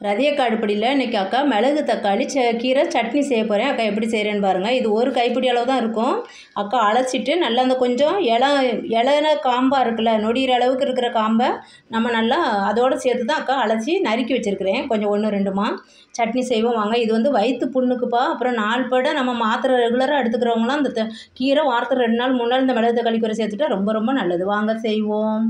ரதியக்கா அடுப்படியில் இன்றைக்கி அக்கா மிளகு தக்காளி கீரை சட்னி செய்ய போகிறேன். அக்கா எப்படி செய்கிறேன்னு பாருங்கள். இது ஒரு கைப்பிடி அளவு தான் இருக்கும். அக்கா அலசிட்டு நல்லா அந்த கொஞ்சம் இலை காம்பாக இருக்குல்ல, நொடிகிற அளவுக்கு இருக்கிற காம்பை நம்ம நல்லா அதோடு சேர்த்து தான் அக்கா அலசி நறுக்கி வச்சுருக்கிறேன். கொஞ்சம் 1 2மா சட்னி செய்வோம் வாங்க. இது வந்து வயிற்று புண்ணுக்குப்பா. அப்புறம் 4 படை நம்ம மாத்திரை ரெகுலராக எடுத்துக்கிறவங்களாம் இந்த கீரை வாரத்தில் 2 நாள் 3 நாள் இந்த மிளகு தக்காளி கீரை சேர்த்துட்டா ரொம்ப ரொம்ப நல்லது. வாங்க செய்வோம்.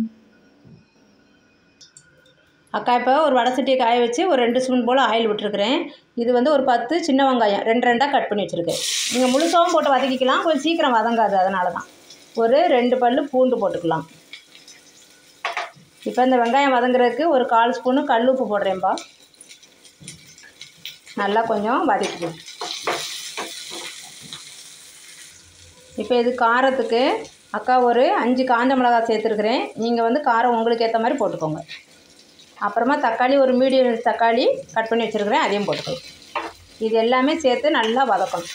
அக்கா இப்போ ஒரு வடை சட்டியை காய வச்சு ஒரு 2 ஸ்பூன் போல் ஆயில் விட்டுருக்குறேன். இது வந்து ஒரு 10 சின்ன வெங்காயம் 2 2ஆக கட் பண்ணி வச்சுருக்கேன். நீங்கள் முழுசாகவும் போட்டு வதக்கிக்கலாம், கொஞ்சம் சீக்கிரம் வதங்காது, அதனால தான். ஒரு 2 பல் பூண்டு போட்டுக்கலாம். இப்போ இந்த வெங்காயம் வதங்குறதுக்கு ஒரு 1/4 ஸ்பூனு கல் உப்பு போடுறேன்ப்பா. நல்லா கொஞ்சம் வதக்கிக்கலாம். இப்போ இது காரத்துக்கு அக்கா ஒரு 5 காஞ்ச மிளகாய் சேர்த்துருக்குறேன். நீங்கள் வந்து காரம் உங்களுக்கு ஏற்ற மாதிரி போட்டுக்கோங்க. அப்புறமா தக்காளி ஒரு மீடியம் தக்காளி கட் பண்ணி வச்சுருக்கிறேன், அதையும் போட்டுக்கலாம். இது எல்லாமே சேர்த்து நல்லா வதக்கணும்.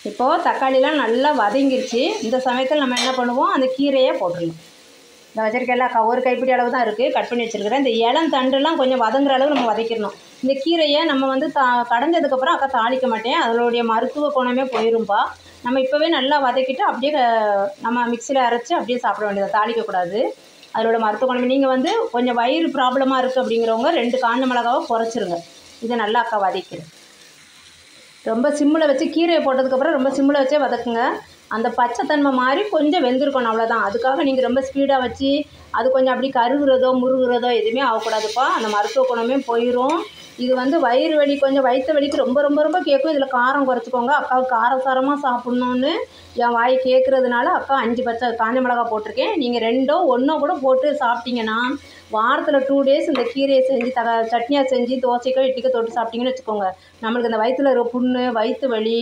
இப்போது தக்காளிலாம் நல்லா வதங்கிருச்சு. இந்த சமயத்தில் நம்ம என்ன பண்ணுவோம், அந்த கீரையை போட்டுடலாம். இந்த வச்சிருக்கேன்ல அக்கா, ஒரு கைப்பிடி அளவு தான் இருக்குது, கட் பண்ணி வச்சுருக்கிறேன். இந்த இளந்தண்டுலாம் கொஞ்சம் வதங்குற அளவு நம்ம வதக்கிடணும். இந்த கீரையை நம்ம வந்து கடைஞ்சதுக்கப்புறம் அக்கா தாளிக்க மாட்டேன், அதனுடைய மருத்துவ குணமே போயிரும்பா. நம்ம இப்போவே நல்லா வதக்கிட்டு அப்படியே நம்ம மிக்சியில் அரைச்சி அப்படியே சாப்பிட வேண்டியது, தாளிக்கக்கூடாது. அதோட மருத்துவ குணம். நீங்கள் வந்து கொஞ்சம் வயிறு ப்ராப்ளமாக இருக்குது அப்படிங்கிறவங்க 2 காஞ்ச மிளகாவை குறைச்சிருங்க. இதை நல்லா அக்கா வதக்கிறேன். ரொம்ப சிம்மில் வச்சு கீரையை போட்டதுக்கப்புறம் ரொம்ப சிம்மில் வச்சே வதக்குங்க. அந்த பச்சைத்தன்மை மாதிரி கொஞ்சம் வெந்திருக்கணும், அவ்வளோதான். அதுக்காக நீங்கள் ரொம்ப ஸ்பீடாக வச்சு அது கொஞ்சம் அப்படி கருகுறதோ முருகுறதோ எதுவுமே ஆகக்கூடாதுப்பா. அந்த மருத்துவ குணமே போயிடும். இது வந்து வயிறு வலி, கொஞ்சம் வயிற்று வலிக்கு ரொம்ப ரொம்ப ரொம்ப கேட்கும். இதில் காரம் குறைச்சிக்கோங்க. அக்காவுக்கு காரசாரமாக சாப்பிட்ணுன்னு என் வாய் கேட்குறதுனால அக்கா 5 காஞ்ச மிளகா போட்டிருக்கேன். நீங்கள் 2ஓ 1ஓ கூட போட்டு சாப்பிட்டீங்கன்னா வாரத்தில் 2 டேஸ் இந்த கீரையை செஞ்சு சட்னியாக செஞ்சு தோசைக்கோ இட்லிக்கோ தொட்டு சாப்பிட்டீங்கன்னு வச்சுக்கோங்க, நம்மளுக்கு இந்த வயிற்றில் இருக்கிற புண்ணு, வயிற்று வலி,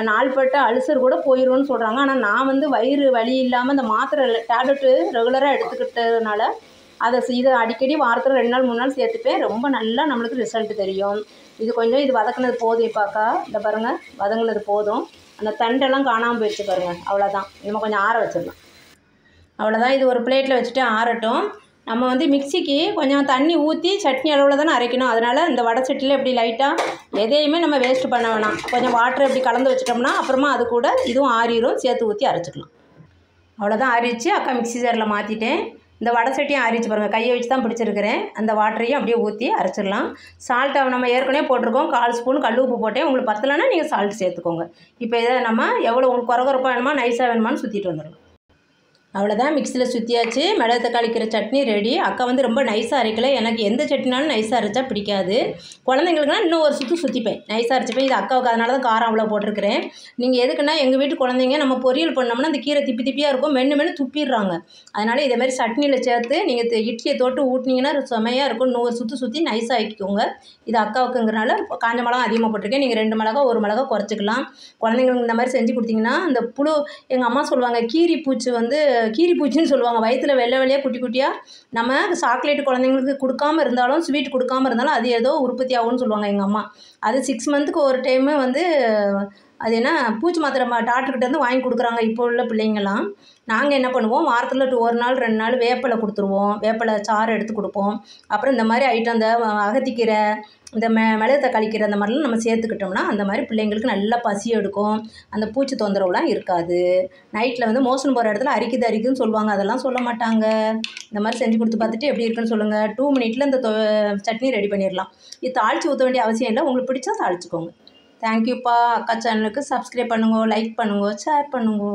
4 பட்ட அல்சர் கூட போயிடும்னு சொல்கிறாங்க. ஆனால் நான் வந்து வயிறு வலி இல்லாமல் இந்த மாத்திரை டேப்லெட்டு ரெகுலராக எடுத்துக்கிட்டதுனால இதை அடிக்கடி வாரத்தில் 2 நாள் 3 நாள் சேர்த்துப்பேன். ரொம்ப நல்லா நம்மளுக்கு ரிசல்ட் தெரியும். இது கொஞ்சம் இது வதக்குனது போதும். இப்பாக்கா இந்த பாருங்கள், வதங்குனது போதும். அந்த தண்டெல்லாம் காணாமல் போயிடுச்சு பாருங்கள், அவ்வளோதான். நம்ம கொஞ்சம் ஆற வச்சிடலாம், அவ்வளோதான். இது ஒரு பிளேட்டில் வச்சுட்டு ஆறட்டும். நம்ம வந்து மிக்சிக்கு கொஞ்சம் தண்ணி ஊற்றி சட்னி அளவில் தானே அரைக்கணும். அதனால் இந்த வடை சட்டியில் இப்படி லைட்டாக எதையுமே நம்ம வேஸ்ட் பண்ண வேணாம். கொஞ்சம் வாட்டர் இப்படி கலந்து வச்சிட்டோம்னா அப்புறமா அது கூட இதுவும் ஆறிடும், சேர்த்து ஊற்றி அரைச்சிக்கலாம். அவ்வளோதான், ஆறிச்சு. அக்கா மிக்சி ஜாரில் மாற்றிட்டேன். இந்த வடை சட்டியும் ஆறிச்சு பாருங்கள், கையை வச்சு தான் பிடிச்சிருக்கிறேன். அந்த வாட்டரையும் அப்படியே ஊற்றி அரைச்சிடலாம். சால்ட்டை நம்ம ஏற்கனவே போட்டிருக்கோம், 1/4 ஸ்பூன் கல் உப்பு போட்டேன். உங்களுக்கு பத்தலைன்னா நீங்கள் சால்ட் சேர்த்துக்கோங்க. இப்போ இதை நம்ம எவ்வளோ உங்களுக்கு குறகுறப்பாக வேணுமா நைஸாக வேணுமான்னு சுற்றிட்டு வந்துடலாம். அவ்வளோதான், மிக்சியில் சுற்றியாச்சு. மிளகு தக்காளி கீரை சட்னி ரெடி. அக்கா வந்து ரொம்ப நைஸாக அரைக்கல, எனக்கு எந்த சட்னினாலும் நைஸாக அரைச்சா பிடிக்காது. குழந்தைங்களுக்குனா இன்னும் ஒரு சுற்றிப்பேன், நைஸாக அரைச்சிப்பேன். இது அக்காவுக்கு, அதனால தான் காரம் அவ்வளோ போட்டிருக்கிறேன். நீங்கள் எதுக்குன்னா எங்கள் வீட்டு குழந்தைங்க நம்ம பொரியல் பண்ணோம்னா அந்த கீரை திப்பி திப்பியாக இருக்கும், மென்று துப்பிடுறாங்க. அதனால் இதேமாதிரி சட்னியில் சேர்த்து நீங்கள் இட்லியை தொட்டு ஊட்டினீங்கன்னா செமையாக இருக்கும். இன்னொரு சுற்றி நைஸாக ஆக்கிக்கோங்க. இது அக்காவுக்குங்கிறனால காஞ்ச மிளகா அதிகமாக போட்டிருக்கேன். நீங்கள் 2 மிளகா 1 மிளகா குறைச்சிக்கலாம். குழந்தைங்களுக்கு இந்த மாதிரி செஞ்சு கொடுத்தீங்கன்னா அந்த புழு, எங்கள் அம்மா சொல்லுவாங்க கீரி பூச்சின்னு சொல்லுவாங்க, வயிற்றில் வெள்ளை வெள்ளையாக குட்டி குட்டியாக. நம்ம சாக்லேட் குழந்தைங்களுக்கு கொடுக்காமல் இருந்தாலும், ஸ்வீட் கொடுக்காமல் இருந்தாலும் அது ஏதோ உற்பத்தி ஆகும்னு சொல்லுவாங்க எங்கள் அம்மா. அது 6 மந்த்துக்கு ஒரு டைமு வந்து அது என்ன பூச்சி மாத்திரை டாக்டர்கிட்டேருந்து வாங்கி கொடுக்குறாங்க இப்போ உள்ள பிள்ளைங்கள்லாம். நாங்கள் என்ன பண்ணுவோம், வாரத்தில் 1 நாள் 2 நாள் வேப்பிலை கொடுத்துருவோம், வேப்பிலை சாறு எடுத்து கொடுப்போம். அப்புறம் இந்த மாதிரி ஐட்டம், இந்த அகத்திக்கீரை, இந்த மிளகு தக்காளி கீரை, அந்த மாதிரிலாம் நம்ம சேர்த்துக்கிட்டோம்னா அந்த மாதிரி பிள்ளைங்களுக்கு நல்லா பசி எடுக்கும், அந்த பூச்சி தொந்தரவுலாம் இருக்காது. நைட்டில் வந்து மோஷன் போகிற இடத்துல அரிக்குதுன்னு சொல்லுவாங்க, அதெல்லாம் சொல்ல மாட்டாங்க. இந்த மாதிரி செஞ்சு கொடுத்து பார்த்துட்டு எப்படி இருக்குன்னு சொல்லுங்கள். 2 மினிட்டில் இந்த சட்னி ரெடி பண்ணிடலாம். இது தாளித்து ஊற்ற வேண்டிய அவசியம் இல்லை, உங்களுக்கு பிடிச்சா தாளிச்சுக்கோங்க. தேங்க்யூப்பா. அக்கா சேனலுக்கு சப்ஸ்கிரைப் பண்ணுங்க, லைக் பண்ணுங்க, ஷேர் பண்ணுங்க.